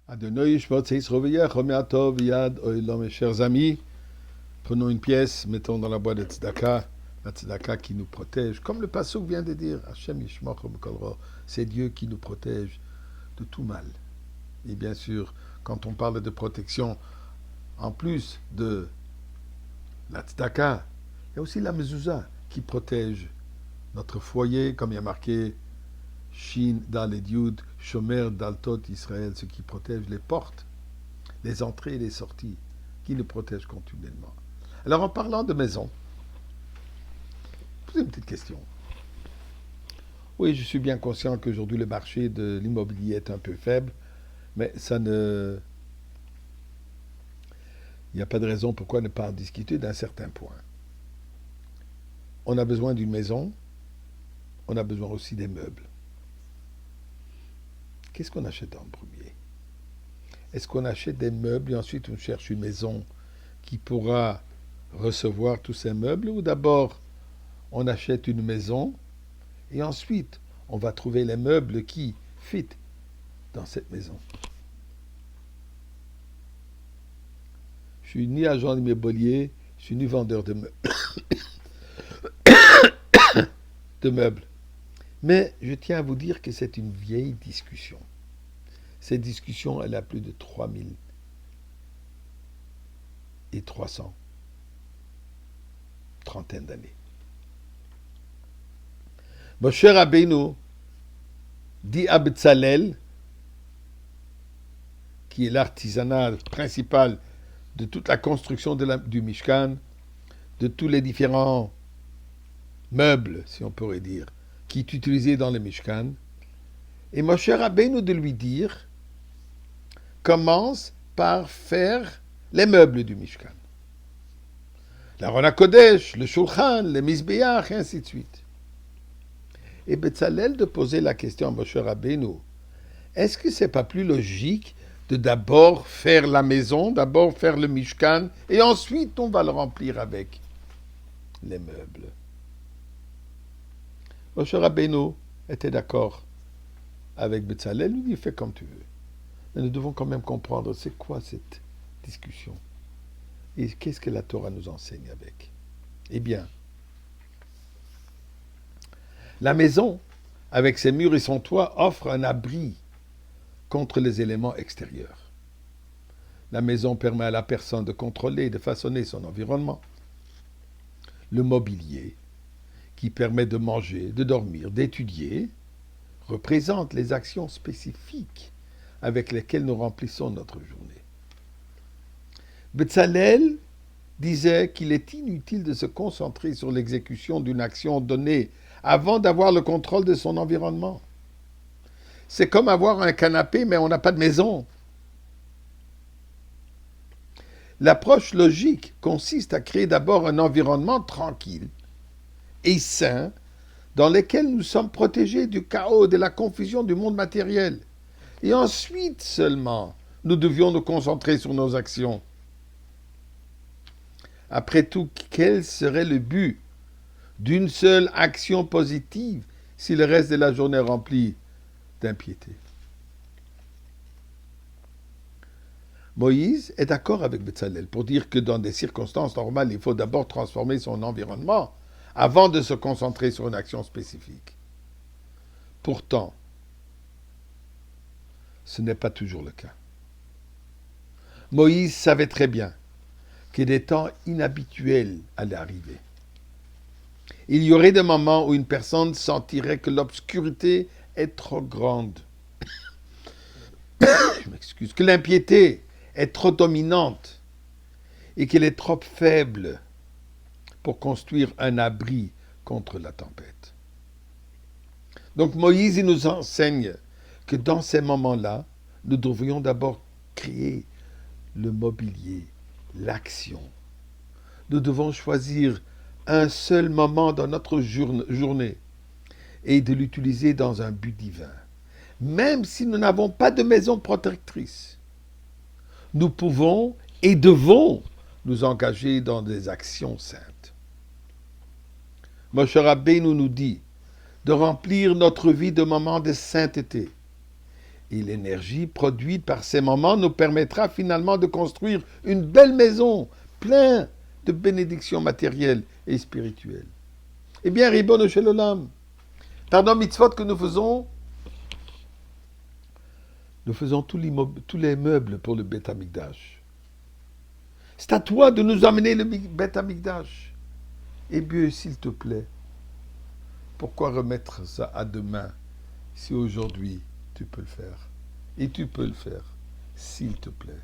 Adonai Yishmot Seisroveyer, Chomeatov, Yad, Oilom, mes chers amis, prenons une pièce, mettons dans la boîte de tzedaka, la tzedaka qui nous protège, comme le pasuk vient de dire, Hashem Yishmor Kolro, c'est Dieu qui nous protège de tout mal. Et bien sûr, quand on parle de protection, en plus de la tzedaka, il y a aussi la mezouza qui protège notre foyer, comme il y a marqué Shin, Dal et Yud, Shomer, Daltot, Israël, ce qui protège les portes, les entrées et les sorties, qui nous protège continuellement. Alors, en parlant de maison, posez une petite question. Oui, je suis bien conscient qu'aujourd'hui, le marché de l'immobilier est un peu faible, mais ça ne... Il n'y a pas de raison pourquoi ne pas en discuter d'un certain point. On a besoin d'une maison, on a besoin aussi des meubles. Qu'est-ce qu'on achète en premier? Est-ce qu'on achète des meubles et ensuite on cherche une maison qui pourra recevoir tous ces meubles, ou d'abord on achète une maison et ensuite on va trouver les meubles qui fit dans cette maison? Je suis ni agent immobilier, je suis ni vendeur de meubles. Mais je tiens à vous dire que c'est une vieille discussion. Cette discussion, elle a plus de 3300 trentaine d'années. Moshe Rabbeinu dit à Betzalel, qui est l'artisanat principal de toute la construction du Mishkan, de tous les différents meubles, si on pourrait dire, qui est utilisé dans le Mishkan, et Moshe Rabbeinu de lui dire, commence par faire les meubles du Mishkan. L'Aron HaKodesh, le Shulchan, le Mizbeach, et ainsi de suite. Et Betzalel de poser la question à Moshe Rabbeinu, est-ce que c'est pas plus logique de d'abord faire la maison, d'abord faire le Mishkan, et ensuite on va le remplir avec les meubles? Moshe Rabbeinu était d'accord avec Betzalel, lui dit, fais comme tu veux. Mais nous devons quand même comprendre c'est quoi cette discussion et qu'est-ce que la Torah nous enseigne avec. Eh bien, la maison, avec ses murs et son toit, offre un abri contre les éléments extérieurs. La maison permet à la personne de contrôler et de façonner son environnement. Le mobilier, qui permet de manger, de dormir, d'étudier, représente les actions spécifiques avec lesquelles nous remplissons notre journée. Betzalel disait qu'il est inutile de se concentrer sur l'exécution d'une action donnée avant d'avoir le contrôle de son environnement. C'est comme avoir un canapé, mais on n'a pas de maison. L'approche logique consiste à créer d'abord un environnement tranquille et sain dans lequel nous sommes protégés du chaos, de la confusion du monde matériel. Et ensuite seulement, nous devions nous concentrer sur nos actions. Après tout, quel serait le but d'une seule action positive si le reste de la journée est rempli d'impiété? Moïse est d'accord avec Betzalel pour dire que dans des circonstances normales, il faut d'abord transformer son environnement avant de se concentrer sur une action spécifique. Pourtant, ce n'est pas toujours le cas. Moïse savait très bien que des temps inhabituels allaient arriver. Il y aurait des moments où une personne sentirait que l'obscurité est trop grande. Je m'excuse, que l'impiété est trop dominante et qu'elle est trop faible pour construire un abri contre la tempête. Donc Moïse il nous enseigne que dans ces moments-là, nous devrions d'abord créer le mobilier, l'action. Nous devons choisir un seul moment dans notre journée et de l'utiliser dans un but divin. Même si nous n'avons pas de maison protectrice, nous pouvons et devons nous engager dans des actions saintes. Moshe Rabbeinu nous dit de remplir notre vie de moments de sainteté Et l'énergie produite par ces moments nous permettra finalement de construire une belle maison, pleine de bénédictions matérielles et spirituelles. Eh bien, Ribono Shel Olam, dans nos mitzvot que nous faisons tous les meubles pour le Beth Amikdash. C'est à toi de nous amener le Beth Amikdash. Et bien, s'il te plaît, pourquoi remettre ça à demain si aujourd'hui tu peux le faire? Et tu peux le faire, s'il te plaît.